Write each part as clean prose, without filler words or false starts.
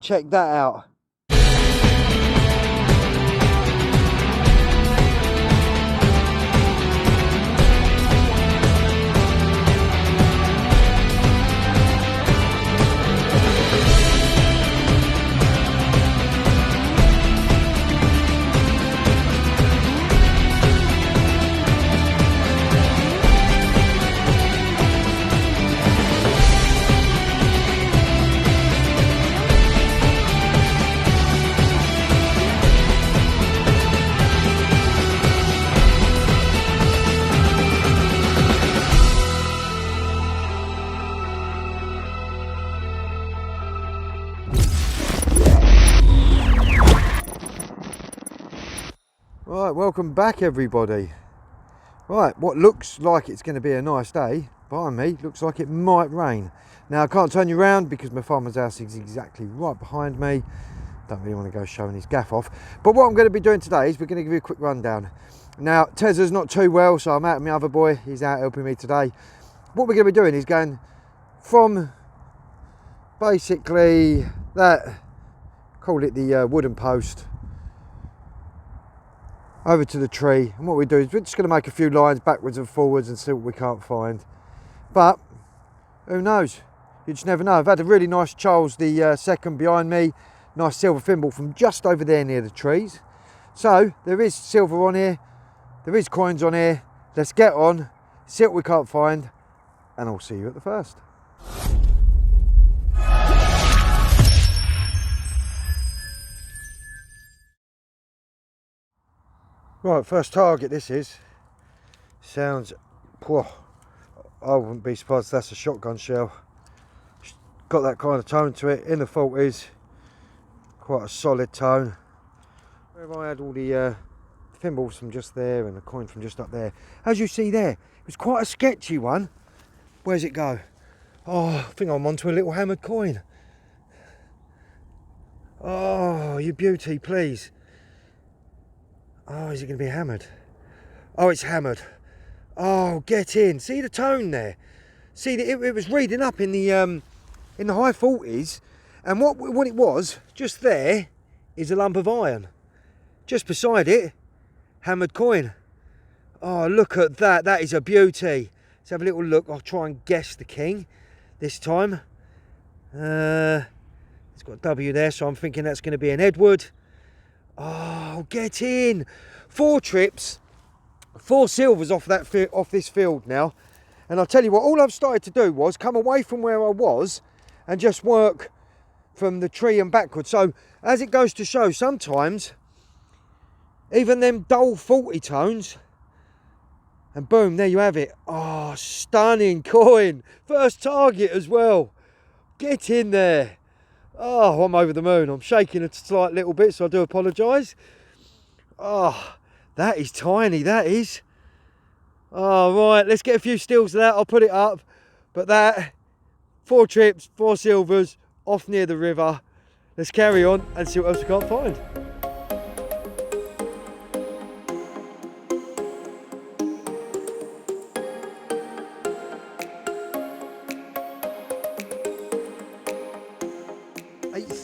Check that out. Right, welcome back everybody. Right, what looks like it's going to be a nice day behind me looks like it might rain. Now I can't turn you around because my farmer's house is exactly right behind me. Don't really want to go showing his gaff off. But what I'm going to be doing today is we're going to give you a quick rundown. Now Tezza's not too well, so I'm out with my other boy. He's out helping me today. What we're going to be doing is going from basically that, call it the wooden post, over to the tree, and what we do is we're just going to make a few lines backwards and forwards and see what we can't find. But who knows, you just never know. I've had a really nice Charles II behind me, nice silver thimble from just over there near the trees. So there is silver on here, there is coins on here. Let's get on, see what we can't find, and I'll see you at the first. Right, first target this is. Sounds, whoa, I wouldn't be surprised if that's a shotgun shell. Got that kind of tone to it. In the 40s, quite a solid tone. Where I had all the thimbles from just there and the coin from just up there. As you see there, it was quite a sketchy one. Where's it go? Oh, I think I'm onto a little hammered coin. Oh, you beauty, please. Oh, is it going to be hammered? Oh, it's hammered. Oh, get in. See the tone there? See, it was reading up in the high 40s, and what it was, just there, is a lump of iron. Just beside it, hammered coin. Oh, look at that. That is a beauty. Let's have a little look. I'll try and guess the king this time. It's got a W there, so I'm thinking that's going to be an Edward. Oh, get in. 4 trips, 4 silvers off this field now. And I'll tell you what, all I've started to do was come away from where I was and just work from the tree and backwards. So as it goes to show, sometimes even them dull 40 tones, and boom, there you have it. Oh, stunning coin. First target as well. Get in there. Oh, I'm over the moon. I'm shaking a slight little bit, so I do apologise. Oh, that is tiny, that is. Oh, right, let's get a few stills of that. I'll put it up. But that, 4 trips, 4 silvers, off near the river. Let's carry on and see what else we can't find.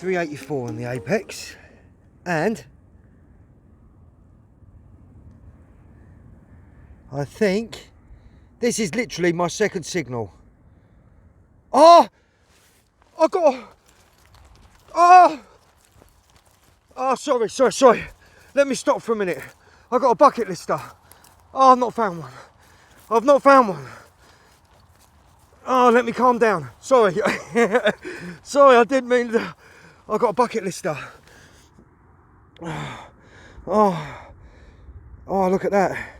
.8384 on the apex, and I think this is literally my second signal. Oh, I got. Oh, sorry. Let me stop for a minute. I got a bucket lister. Oh, I've not found one. Oh, let me calm down. Sorry. Sorry, I didn't mean to. I got a bucket lister. Oh, look at that.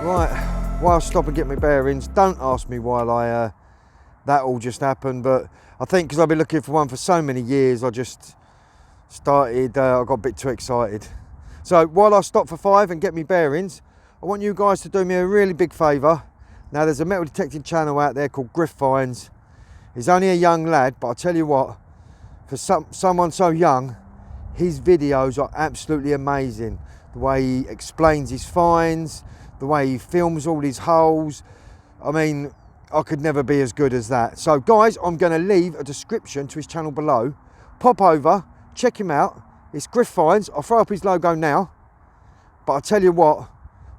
Right, while I stop and get my bearings, don't ask me why that all just happened, but I think because I've been looking for one for so many years, I just started, I got a bit too excited. So while I stop for 5 and get me bearings, I want you guys to do me a really big favour. Now there's a metal detecting channel out there called Griff Finds. He's only a young lad, but I tell you what, for someone so young, his videos are absolutely amazing. The way he explains his finds, the way he films all his holes. I mean, I could never be as good as that. So guys, I'm going to leave a description to his channel below. Pop over, check him out. It's Griff Finds. I'll throw up his logo now. But I tell you what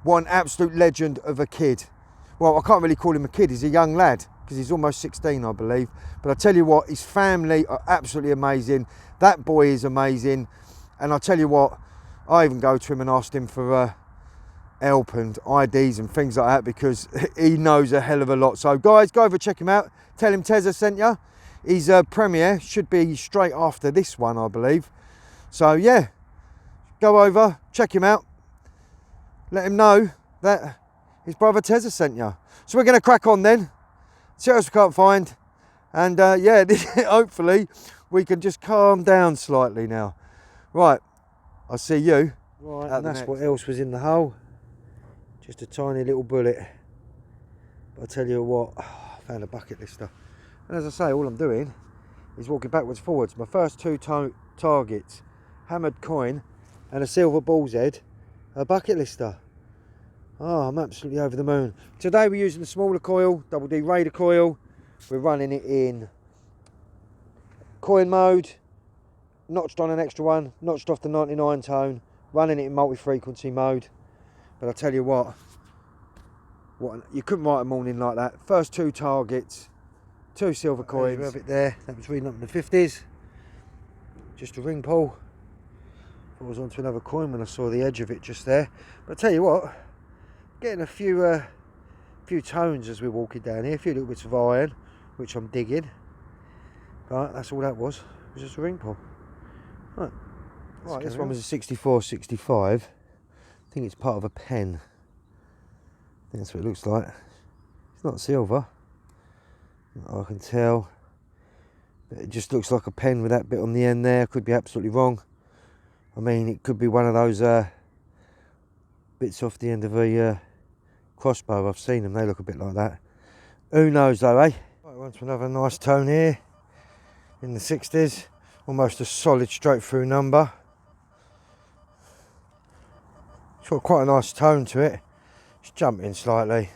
an absolute legend of a kid. Well, I can't really call him a kid, he's a young lad, because he's almost 16, I believe. But I tell you what, his family are absolutely amazing. That boy is amazing. And I tell you what, I even go to him and asked him for help and IDs and things like that, because he knows a hell of a lot. So guys, go over, check him out. Tell him Tezza sent you. His premiere should be straight after this one, I believe. So yeah, go over, check him out. Let him know that his brother Tezza sent you. So we're going to crack on then. See what else we can't find. And yeah, hopefully we can just calm down slightly now. Right, I'll see you. Right, and that's what else was in the hole. Just a tiny little bullet. But I'll tell you what, I found a bucket lister. And as I say, all I'm doing is walking backwards, forwards. My first two targets, hammered coin and a silver bull's head, a bucket lister. Oh, I'm absolutely over the moon. Today we're using the smaller coil, double D Raider coil. We're running it in coin mode, notched on an extra one, notched off the 99 tone, running it in multi-frequency mode. But I tell you what you couldn't write a morning like that. First two targets, two silver coins. You have it there. That was reading up in the 50s. Just a ring pull. I was onto another coin when I saw the edge of it just there. But I tell you what, getting a few tones as we're walking down here, a few little bits of iron, which I'm digging. Right, that's all that was. It was just a ring pull. Right, this one was a 64-65. I think it's part of a pen. I think that's what it looks like. It's not silver, I can tell. But it just looks like a pen with that bit on the end there. Could be absolutely wrong. I mean, it could be one of those bits off the end of a crossbow. I've seen them, they look a bit like that. Who knows though, eh? Right, on to another nice tone here. In the 60s. Almost a solid straight through number. It's got quite a nice tone to it. It's jumping slightly.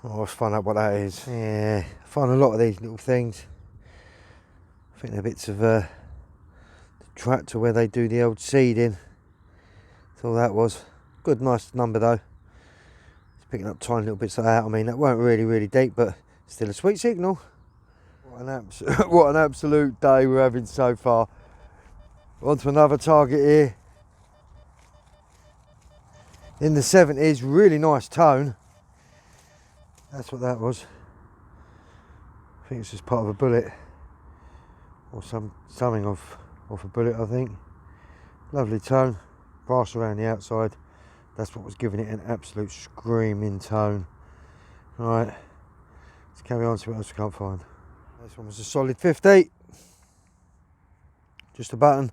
Oh, let's find out what that is. Yeah, I find a lot of these little things. I think they're bits of the tractor where they do the old seeding. That's all that was. Good, nice number though. It's picking up tiny little bits like that. I mean, that weren't really deep, but still a sweet signal. What an absolute day we're having so far. On to another target here. In the 70s, really nice tone. That's what that was. I think it's just part of a bullet. Or something off a bullet, I think. Lovely tone. Brass around the outside. That's what was giving it an absolute screaming tone. Right, let's carry on to what else we can't find. This one was a solid 50. Just a button.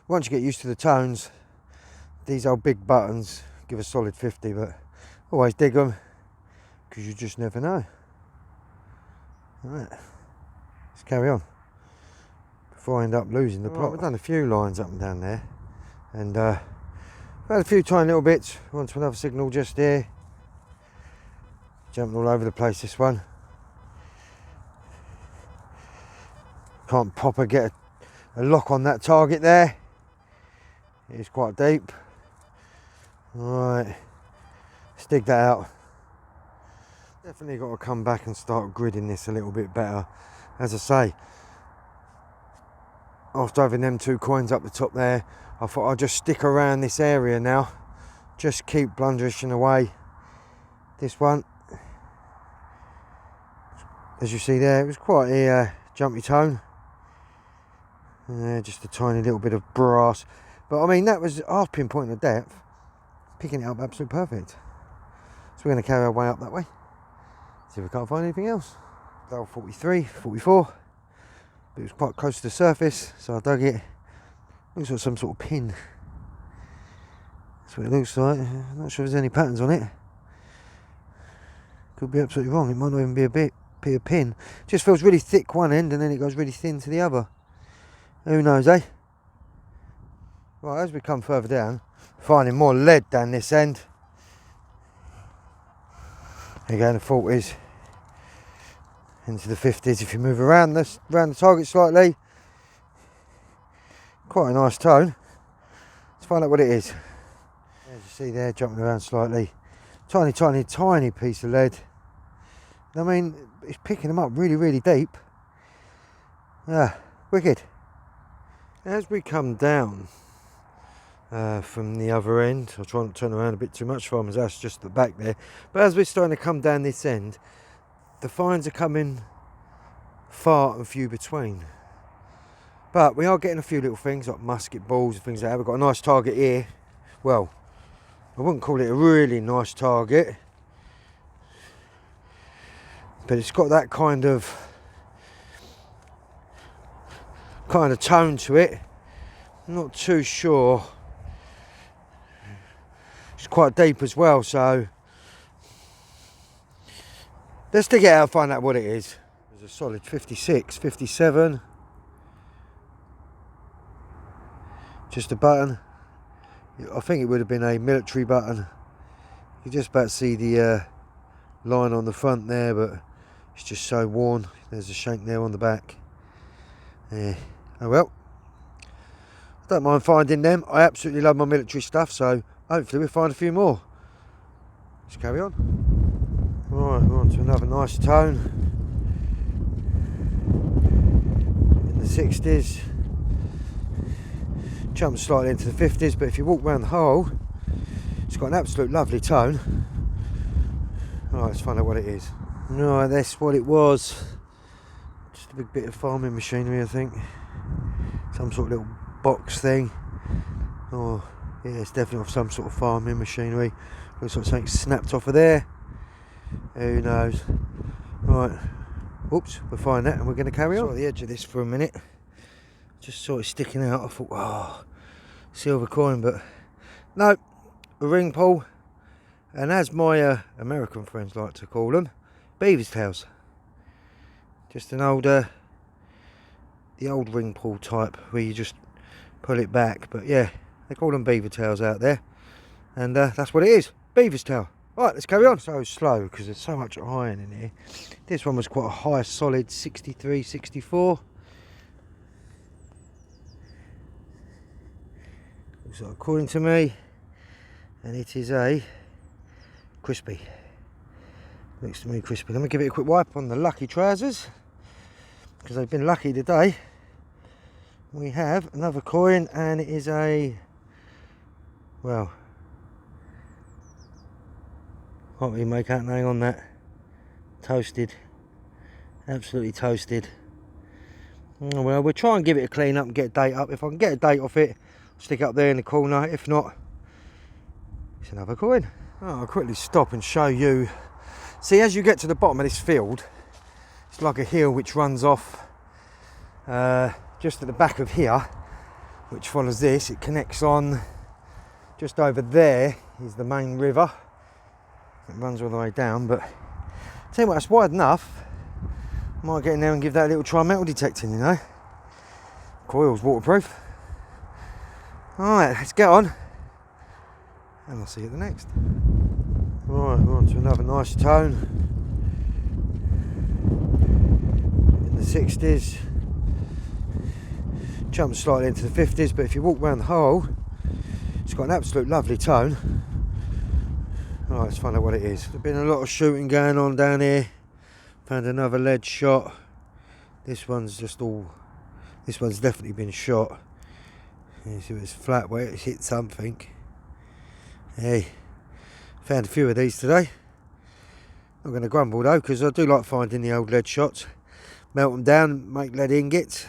Once you get used to the tones, these old big buttons give a solid 50, but always dig them because you just never know. Alright, let's carry on before I end up losing the plot. We've done a few lines up and down there, and had a few tiny little bits. On to another signal just here. Jumping all over the place, this one. Can't proper get a lock on that target there. It is quite deep. Right, let's dig that out. Definitely got to come back and start gridding this a little bit better. As I say, after having them two coins up the top there, I thought I'd just stick around this area now. Just keep blunderishing away. This one, as you see there, it was quite a jumpy tone. Just a tiny little bit of brass. But I mean, that was half pinpoint of depth. Picking it up absolutely perfect. So we're going to carry our way up that way. See if we can't find anything else. Dial 43, 44. But it was quite close to the surface, so I dug it. Looks like some sort of pin. That's what it looks like. I'm not sure if there's any patterns on it. Could be absolutely wrong. It might not even be a pin. Just feels really thick one end and then it goes really thin to the other. Who knows, eh? Right, as we come further down, finding more lead down this end. There you go, in the 40s into the 50s. If you move around the target slightly, quite a nice tone. Let's find out what it is. As you see there, jumping around slightly, tiny, tiny, tiny piece of lead. I mean, it's picking them up really, really deep. Yeah, wicked. As we come down from the other end, I'll try not to turn around a bit too much. Farmer's house just at the back there. But as we're starting to come down this end, the finds are coming far and few between. But we are getting a few little things like musket balls and things like that. We've got a nice target here. Well, I wouldn't call it a really nice target, but it's got that kind of tone to it. I'm not too sure. It's quite deep as well, so let's dig it out and find out what it is. There's a solid 56, 57. Just a button. I think it would have been a military button. You just about see the line on the front there, but it's just so worn. There's a shank there on the back. Yeah. Oh well. I don't mind finding them. I absolutely love my military stuff, so hopefully we'll find a few more. Let's carry on. Right, we're on to another nice tone. In the 60s. Jumps slightly into the 50s, but if you walk around the hole, it's got an absolute lovely tone. Alright, let's find out what it is. Right, that's what it was. Just a big bit of farming machinery, I think. Some sort of little box thing. Oh, yeah, it's definitely off some sort of farming machinery. Looks like something snapped off of there. Who knows? Right, oops, we'll find that and we're going to carry on. At the edge of this for a minute. Just saw it sticking out. I thought, oh, silver coin, but no, a ring pull, and as my American friends like to call them, beaver's tails. Just an older, the old ring pull type where you just pull it back. But yeah, they call them beaver tails out there, and that's what it is, beaver's tail. Right, let's carry on. So slow because there's so much iron in here. This one was quite a high, solid 63, 64. So according to me, and it is a crispy. Looks to me crispy. Let me give it a quick wipe on the lucky trousers, because they've been lucky today. We have another coin, and it is a, well, can't really make out name on that. Toasted, absolutely toasted. Oh, well, we'll try and give it a clean up and get a date up. If I can get a date off it, stick it up there in the corner. If not, it's another coin. Oh, I'll quickly stop and show you. See, as you get to the bottom of this field, it's like a hill which runs off just at the back of here, which follows this. It connects on just over there is the main river. It runs all the way down, but tell you what, it's wide enough. Might get in there and give that a little try metal detecting, you know. Coil's waterproof. Alright, let's get on, and I'll see you at the next. Right, we're on to another nice tone. In the 60s. Jumps slightly into the 50s, but if you walk around the hole, it's got an absolute lovely tone. Alright, let's find out what it is. There's been a lot of shooting going on down here. Found another lead shot. This one's definitely been shot. You see it's flat where it's hit something. Hey, found a few of these today. Not going to grumble though, because I do like finding the old lead shots. Melt them down, make lead ingots.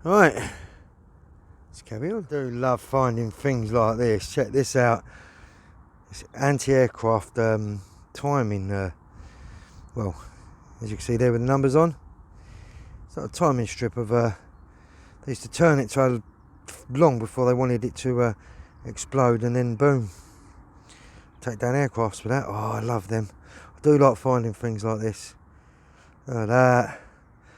Right, let's carry on. I do love finding things like this. Check this out. It's anti-aircraft timing. Well, as you can see there with the numbers on. It's like a timing strip of. They used to turn it so long before they wanted it to explode, and then boom, take down aircrafts with that. Oh, I love them. I do like finding things like this. Look at that.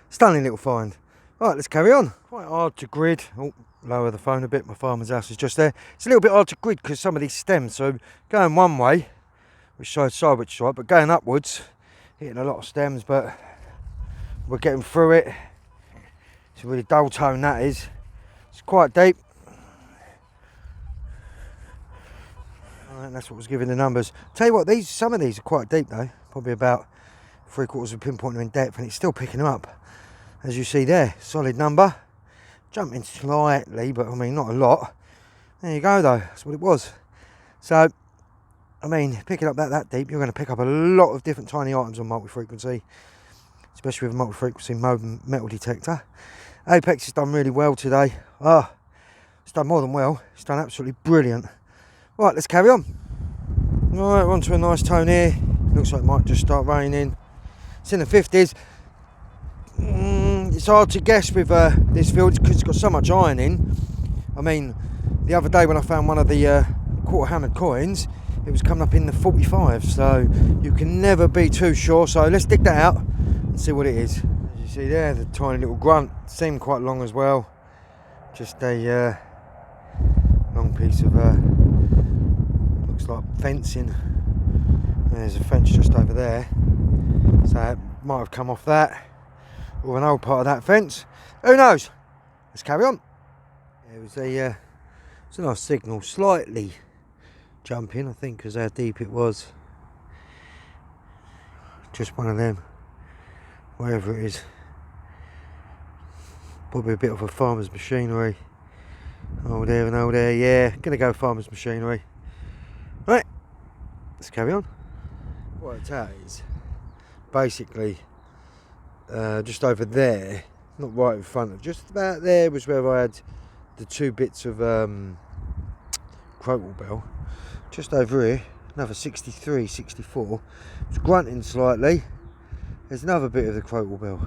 Stunning little find. Right, let's carry on. Quite hard to grid. Oh, lower the phone a bit. My farmer's house is just there. It's a little bit hard to grid because some of these stems. So going one way, which side, but going upwards, hitting a lot of stems, but we're getting through it. It's a really dull tone, that is. It's quite deep. And that's what was giving the numbers. Tell you what, some of these are quite deep though. Probably about 3/4 of a pinpointer in depth, and it's still picking them up. As you see there, solid number. Jumping slightly, but I mean not a lot. There you go though, that's what it was. So, I mean, picking up that deep, you're going to pick up a lot of different tiny items on multi-frequency. Especially with a multi-frequency metal detector. Apex has done really well today. It's done more than well. It's done absolutely brilliant. Right, let's carry on. Right, we're on to a nice tone here. Looks like it might just start raining. It's in the 50s. It's hard to guess with this field because it's got so much iron in. I mean, the other day when I found one of the quarter hammered coins, it was coming up in the 45, so you can never be too sure. So let's dig that out and see what it is. As you see there, the tiny little grunt seemed quite long as well. Just a long piece of looks like fencing. There's a fence just over there, so it might have come off that or an old part of that fence. Who knows? Let's carry on. It was a nice signal, slightly jumping, I think, because how deep it was. Just one of them, wherever it is. Probably a bit of a farmer's machinery. Oh there and oh there, yeah. Gonna go farmer's machinery. Right, let's carry on. What it's at is basically just over there, not right in front of, just about there was where I had the two bits of crotal bell. Just over here, another 63, 64. It's grunting slightly. There's another bit of the crotal bell.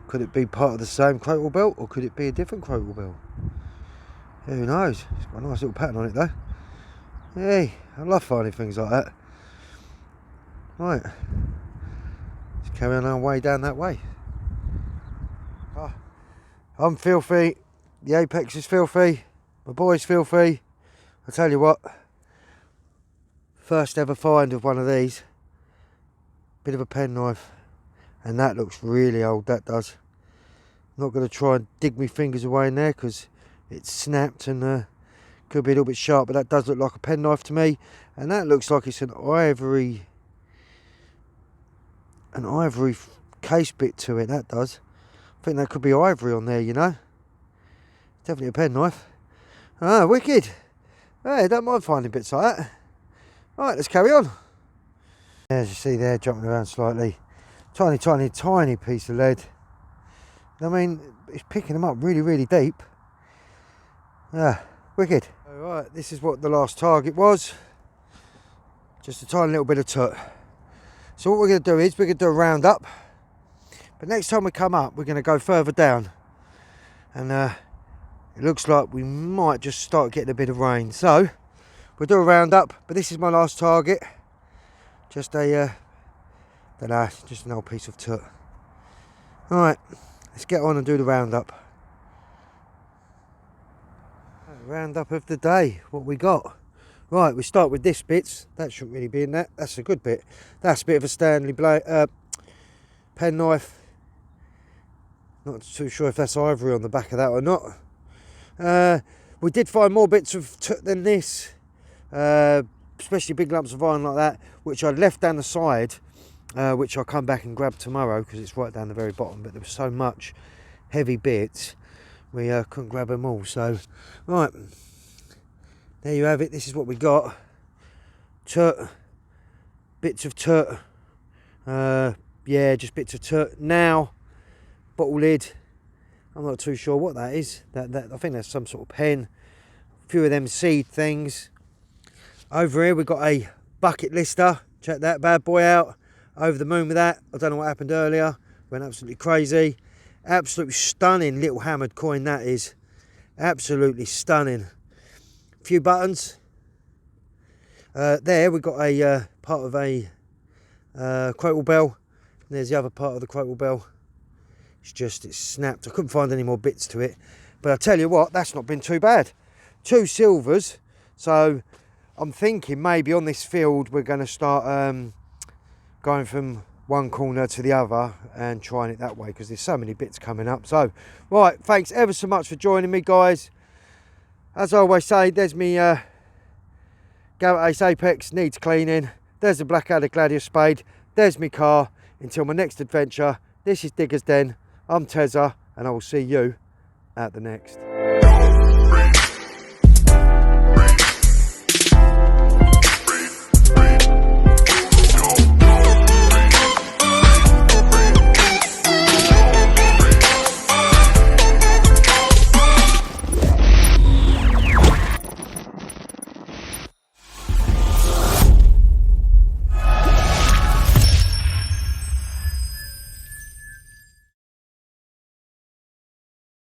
Could it be part of the same crotal bell, or could it be a different crotal bell? Who knows? It's got a nice little pattern on it though. Hey, I love finding things like that. Right, let's carry on our way down that way. I'm filthy, the apex is filthy, my boy's filthy. I tell you what, first ever find of one of these, bit of a penknife, and that looks really old, that does. I'm not going to try and dig my fingers away in there because it's snapped and could be a little bit sharp, but that does look like a penknife to me, and that looks like it's an ivory case bit to it, that does. I think that could be ivory on there, you know. Definitely a penknife. Ah, wicked. Hey, don't mind finding bits like that. Right, let's carry on. As you see there, jumping around slightly. Tiny, tiny, tiny piece of lead. I mean, it's picking them up really, really deep. Ah, wicked. Alright, this is what the last target was. Just a tiny little bit of tut. So what we're going to do is we're going to do a roundup. But next time we come up, we're going to go further down. And it looks like we might just start getting a bit of rain. So we'll do a roundup. But this is my last target. Just a, don't know, just an old piece of tut. Alright, let's get on and do the roundup. Roundup of the day, what we got. Right, we start with this bit. That shouldn't really be in that. That's a good bit. That's a bit of a Stanley penknife. Not too sure if that's ivory on the back of that or not. We did find more bits of tut than this, especially big lumps of iron like that, which I left down the side, which I'll come back and grab tomorrow because it's right down the very bottom. But there was so much heavy bits, we couldn't grab them all. So, right. There you have it, this is what we got. Tut, bits of tut, yeah, just bits of tut. Now, bottle lid, I'm not too sure what that is. That I think that's some sort of pen. A few of them seed things. Over here we've got a bucket lister. Check that bad boy out. Over the moon with that. I don't know what happened earlier. Went absolutely crazy. Absolutely stunning little hammered coin that is. Absolutely stunning. Few buttons. There we've got a part of a crotal bell. There's the other part of the crotal bell. it's snapped. I couldn't find any more bits to it. But I tell you what, that's not been too bad. 2 silvers. So I'm thinking maybe on this field we're going to start going from one corner to the other and trying it that way, because there's so many bits coming up. So, right, thanks ever so much for joining me, guys. As I always say, there's me Garrett Ace Apex, needs cleaning. There's the Blackadder Gladius Spade. There's me car. Until my next adventure, this is Digger's Den. I'm Tezza, and I will see you at the next.